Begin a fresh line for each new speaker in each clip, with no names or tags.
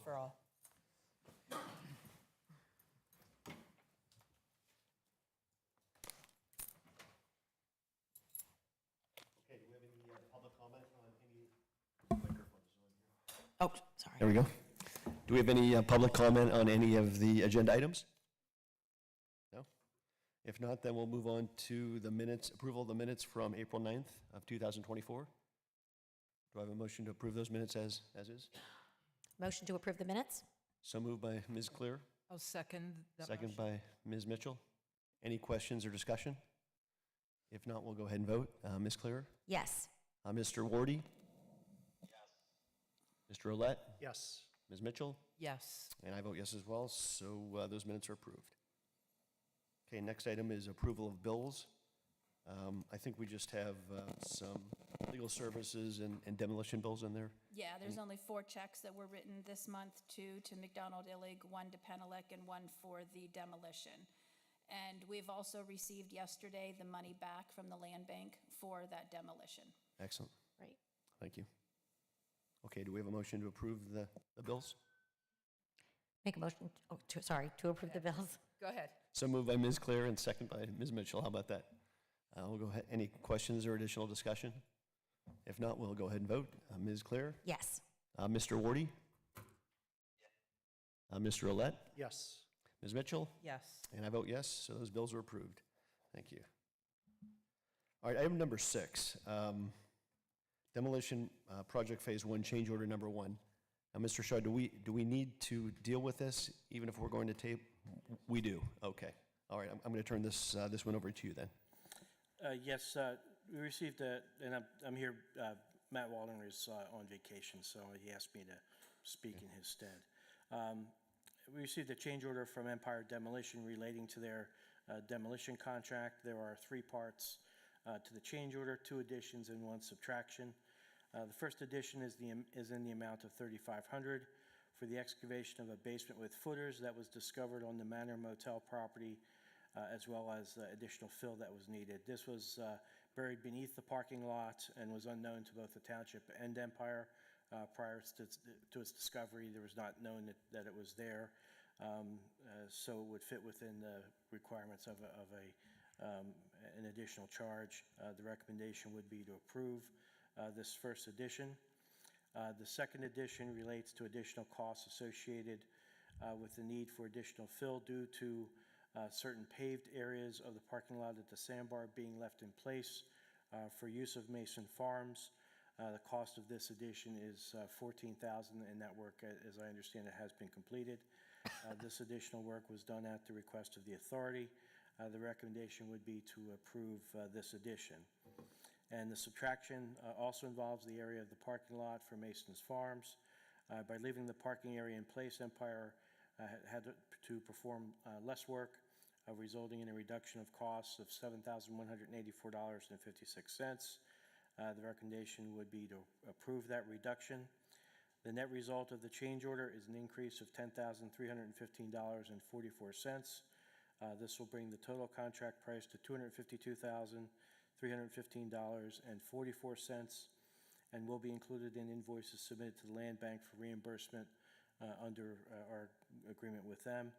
for all.
Okay, do we have any public comment on any microphones on here?
Oh, sorry.
There we go. Do we have any public comment on any of the agenda items? No? If not, then we'll move on to the minutes, approval of the minutes from April 9th of 2024. Do I have a motion to approve those minutes as is?
Motion to approve the minutes?
So moved by Ms. Clear,
I'll second that
second
motion.
by Ms. Mitchell. Any questions or discussion? If not, we'll go ahead and vote. Ms. Clear?
Yes.
Mr. Wardy? Yes. Mr. Olet?
Yes.
Ms. Mitchell?
Yes.
And I vote yes as well, so those minutes are approved. Okay, next item is approval of bills. I think we just have some legal services and demolition bills in there.
Yeah, there's only 4 checks that were written this month, 2 to McDonald Illig, 1 to Penelec, and 1 for the demolition. And we've also received yesterday the money back from the land bank for that demolition.
Excellent,
Right.
thank you. Okay, do we have a motion to approve the bills?
Make a motion, to approve the bills.
Go ahead.
So moved by Ms. Claire and second by Ms. Mitchell. How about that? We'll go ahead. Any questions or additional discussion? If not, we'll go ahead and vote. Ms. Claire?
Yes.
Mr. Wardy? Mr. Olet?
Yes.
Ms. Mitchell?
Yes.
And I vote yes, so those bills are approved. Thank you. All right, item number 6, demolition project phase 1, change order number 1. Now, Mr. Shaw, do we need to deal with this even if we're going to tape? We do. Okay. All right. I'm going to turn this one over to you then.
Yes, we received and I'm here. Matt Waldinger is on vacation, so he asked me to speak in his stead. We received a change order from Empire Demolition relating to their demolition contract. There are 3 parts to the change order, 2 additions and 1 subtraction. The first addition is in the amount of $3,500 for the excavation of a basement with footers that was discovered on the Manor Motel property, as well as additional fill that was needed. This was buried beneath the parking lot and was unknown to both the township and Empire. Prior to its discovery, there was not known that it was there, so it would fit within the requirements of an additional charge. The recommendation would be to approve this first addition. The second addition relates to additional costs associated with the need for additional fill due to certain paved areas of the parking lot at the sandbar being left in place for use of Mason Farms. The cost of this addition is $14,000, and that work, as I understand it, has been completed. This additional work was done at the request of the authority. The recommendation would be to approve this addition. And the subtraction also involves the area of the parking lot for Mason's Farms. By leaving the parking area in place, Empire had to perform less work, resulting in a reduction of costs of $7,184.56. The recommendation would be to approve that reduction. The net result of the change order is an increase of $10,315.44. This will bring the total contract price to $252,315.44 and will be included in invoices submitted to the Land Bank for reimbursement under our agreement with them.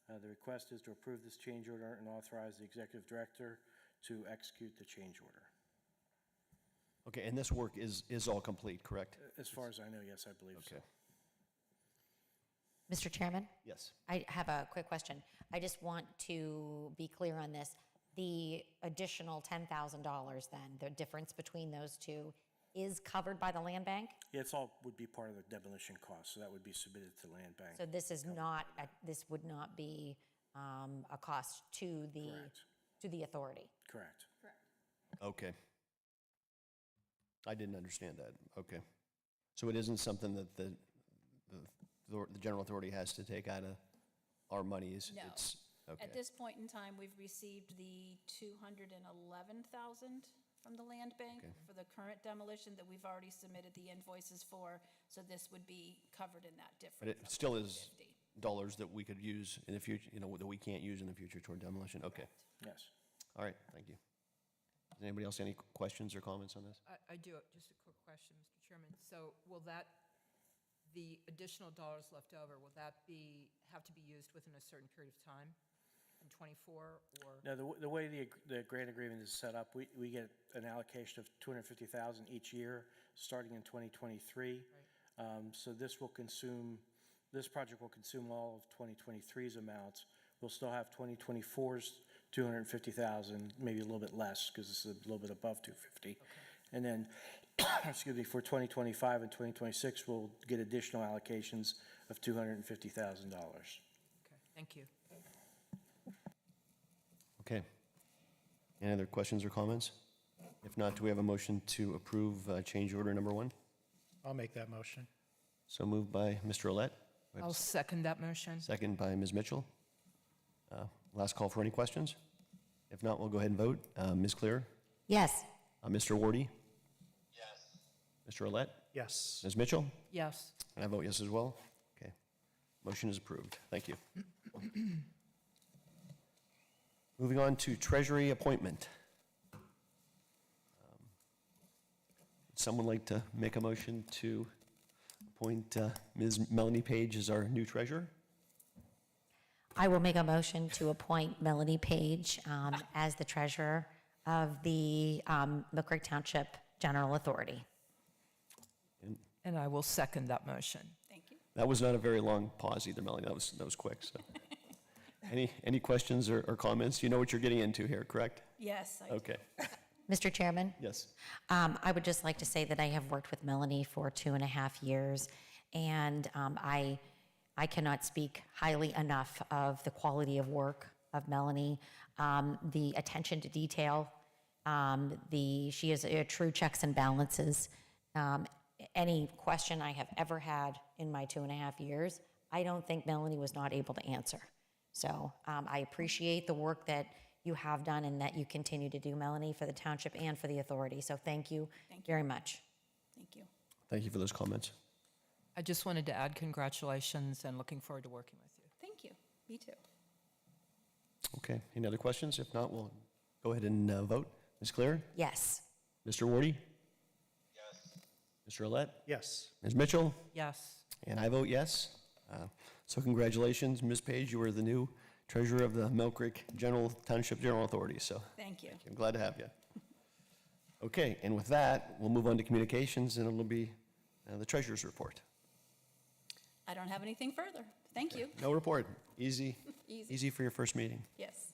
The request is to approve this change order and authorize the Executive Director to execute the change order.
Okay, and this work is all complete, correct?
As far as I know, yes, I believe so.
Okay.
Mr. Chairman,
Yes.
I have a quick question. I just want to be clear on this. The additional $10,000 then, the difference between those two, is covered by the land bank?
Yeah, it's all would be part of the demolition cost, so that would be submitted to Land Bank.
So this is not, this would not be a cost to the
Correct.
to the authority?
Correct.
Okay. I didn't understand that. Okay. So it isn't something that the general authority has to take out of our monies?
No.
It's, okay.
At this point in time, we've received the $211,000 from the land bank
Okay.
for the current demolition that we've already submitted the invoices for, so this would be covered in that difference.
But it
of
still is
150.
dollars that we could use in the future, that we can't use in the future toward demolition? Okay.
Yes.
All right, thank you. Does anybody else have any questions or comments on this?
I do. Just a quick question, Mr. Chairman. So will that, the additional dollars left over, will that have to be used within a certain period of time in '24, or?
Now, the way the grant agreement is set up, we get an allocation of $250,000 each year, starting in 2023. So this project will consume all of 2023's amounts. We'll still have 2024's $250,000, maybe a little bit less, because it's a little bit above 250. And then, excuse me, for 2025 and 2026, we'll get additional allocations of $250,000.
Okay, thank you.
Okay. Any other questions or comments? If not, do we have a motion to approve change order number 1?
I'll make that motion.
So moved by Mr. Olet,
I'll second that motion.
second by Ms. Mitchell. Last call for any questions? If not, we'll go ahead and vote. Ms. Clear?
Yes.
Mr. Wardy? Yes. Mr. Olet?
Yes.
Ms. Mitchell?
Yes.
And I vote yes as well. Okay. Motion is approved. Thank you. Moving on to Treasury appointment. Would someone like to make a motion to appoint Ms. Melanie Page as our new treasurer?
I will make a motion to appoint Melanie Page as the treasurer of the Millcreek Township General Authority.
And I will second that motion.
Thank you.
That was not a very long pause either, Melanie. That was quick. So, any questions or comments? You know what you're getting into here, correct?
Yes, I do.
Okay.
Mr. Chairman?
Yes.
I would just like to say that I have worked with Melanie for 2.5 years, and I cannot speak highly enough of the quality of work of Melanie, the attention to detail. She is a true checks and balances. Any question I have ever had in my 2.5 years, I don't think Melanie was not able to answer. So I appreciate the work that you have done and that you continue to do, Melanie, for the township and for the authority. So thank you very much.
Thank you.
Thank you for those comments.
I just wanted to add congratulations and looking forward to working with you.
Thank you. Me too.
Okay. Any other questions? If not, we'll go ahead and vote. Ms. Clear?
Yes.
Mr. Wardy? Yes. Mr. Olet?
Yes.
Ms. Mitchell?
Yes.
And I vote yes. So congratulations, Ms. Page. You are the new treasurer of the Millcreek Township General Authority. So
Thank you.
I'm glad to have you. Okay, and with that, we'll move on to communications, and it'll be the treasurer's report.
I don't have anything further. Thank you.
No report. Easy.
Easy.
Easy for your first meeting.
Yes.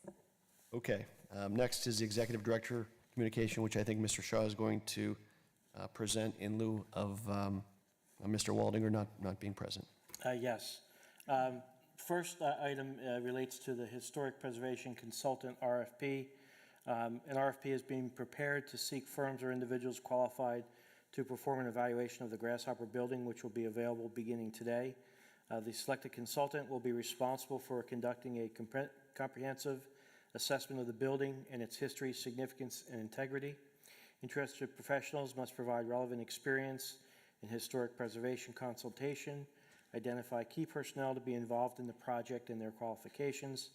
Okay. Next is the executive director communication, which I think Mr. Shaw is going to present in lieu of Mr. Waldinger not being present.
Yes. First item relates to the Historic Preservation Consultant RFP. An RFP is being prepared to seek firms or individuals qualified to perform an evaluation of the Grasshopper Building, which will be available beginning today. The selected consultant will be responsible for conducting a comprehensive assessment of the building and its history, significance, and integrity. Interested professionals must provide relevant experience in historic preservation consultation, identify key personnel to be involved in the project and their qualifications,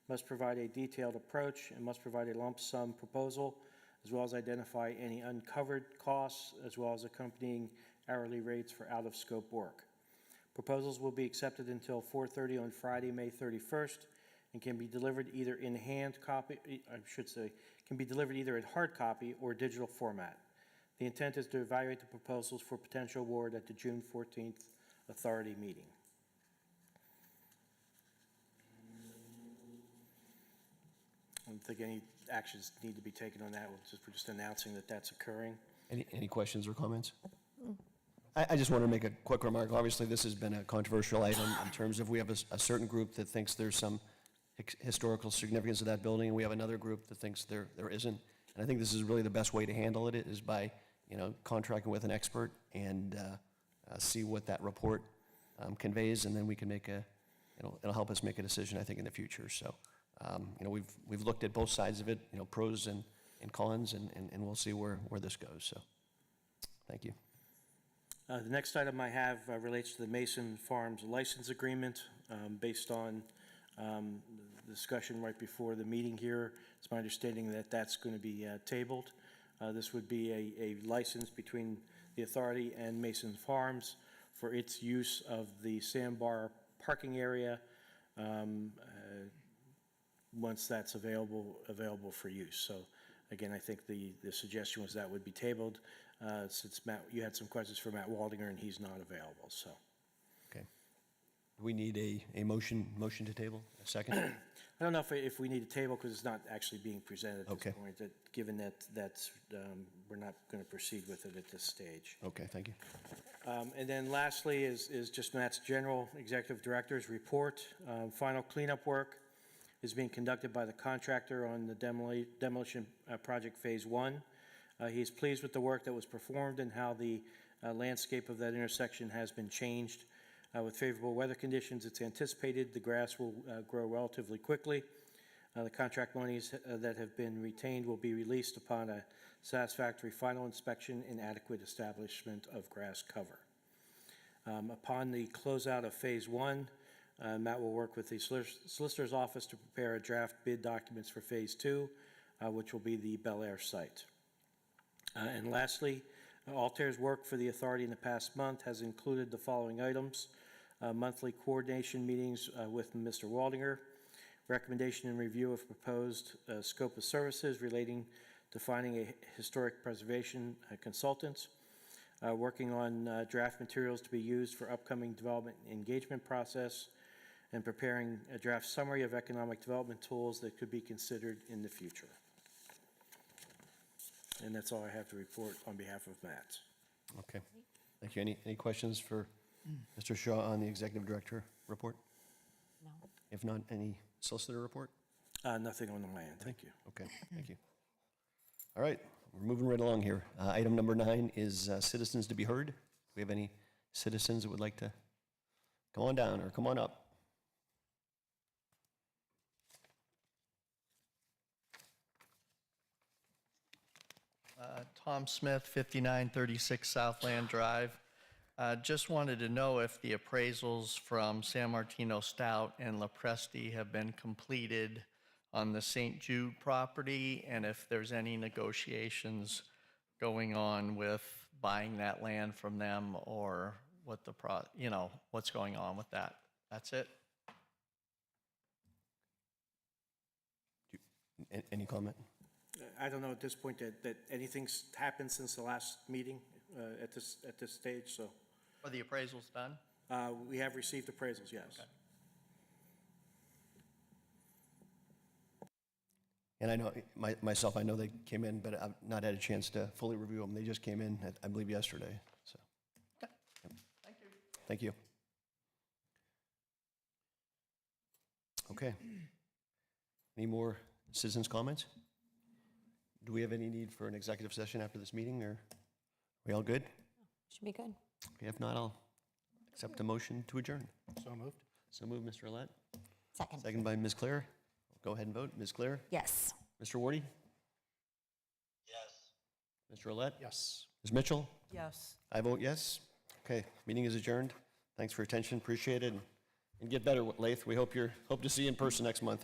must provide a detailed approach, and must provide a lump sum proposal, as well as identify any uncovered costs, as well as accompanying hourly rates for out-of-scope work. Proposals will be accepted until 4:30 on Friday, May 31st, and can be delivered either in can be delivered either in hard copy or digital format. The intent is to evaluate the proposals for potential award at the June 14th authority meeting. I don't think any actions need to be taken on that. We're just announcing that that's occurring.
Any questions or comments? I just want to make a quick remark. Obviously, this has been a controversial item in terms of we have a certain group that thinks there's some historical significance of that building, and we have another group that thinks there isn't. And I think this is really the best way to handle it is by, contracting with an expert and see what that report conveys, and then we can make it'll help us make a decision, I think, in the future. So, we've looked at both sides of it, pros and cons, and we'll see where this goes. So, thank you.
The next item I have relates to the Mason Farms license agreement. Based on the discussion right before the meeting here, it's my understanding that that's going to be tabled. This would be a license between the authority and Mason Farms for its use of the sandbar parking area once that's available for use. So again, I think the suggestion was that would be tabled, since Matt, you had some questions for Matt Waldinger, and he's not available, so.
Okay. Do we need a motion to table? A second?
I don't know if we need a table, because it's not actually being presented at
Okay.
this point, given that we're not going to proceed with it at this stage.
Okay, thank you.
And then lastly is just Matt's general executive director's report. Final cleanup work is being conducted by the contractor on the demolition project Phase 1. He's pleased with the work that was performed and how the landscape of that intersection has been changed. With favorable weather conditions, it's anticipated the grass will grow relatively quickly. The contract monies that have been retained will be released upon a satisfactory final inspection and adequate establishment of grass cover. Upon the closeout of Phase 1, Matt will work with the Solicitor's Office to prepare a draft bid documents for Phase 2, which will be the Bel Air site. And lastly, Altair's work for the authority in the past month has included the following items: monthly coordination meetings with Mr. Waldinger, recommendation and review of proposed scope of services relating to finding a historic preservation consultant, working on draft materials to be used for upcoming development engagement process, and preparing a draft summary of economic development tools that could be considered in the future. And that's all I have to report on behalf of Matt.
Okay, thank you. Any questions for Mr. Shaw on the executive director report?
No.
If not, any solicitor report?
Nothing on the land, thank you.
Okay, thank you. All right, we're moving right along here. Item number 9 is citizens to be heard. Do we have any citizens that would like to come on down or come on up?
Tom Smith, 5936 Southland Drive. Just wanted to know if the appraisals from San Martino Stout and La Presti have been completed on the St. Jude property, and if there's any negotiations going on with buying that land from them, or what what's going on with that. That's it.
Any comment?
I don't know at this point that anything's happened since the last meeting at this stage, so.
Are the appraisals done?
We have received appraisals, yes.
Okay.
And I know, myself, I know they came in, but I've not had a chance to fully review them. They just came in, I believe, yesterday, so.
Okay. Thank you.
Thank you. Okay. Any more citizens' comments? Do we have any need for an executive session after this meeting, or are we all good?
Should be good.
Okay, if not, I'll accept a motion to adjourn.
So moved.
So moved, Mr. Allett.
Second.
Second by Ms. Claire. Go ahead and vote. Ms. Claire?
Yes.
Mr. Wardy? Yes. Mr. Allett?
Yes.
Ms. Mitchell?
Yes.
I vote yes. Okay, meeting is adjourned. Thanks for your attention, appreciate it, and get better, Lath. We hope to see you in person next month.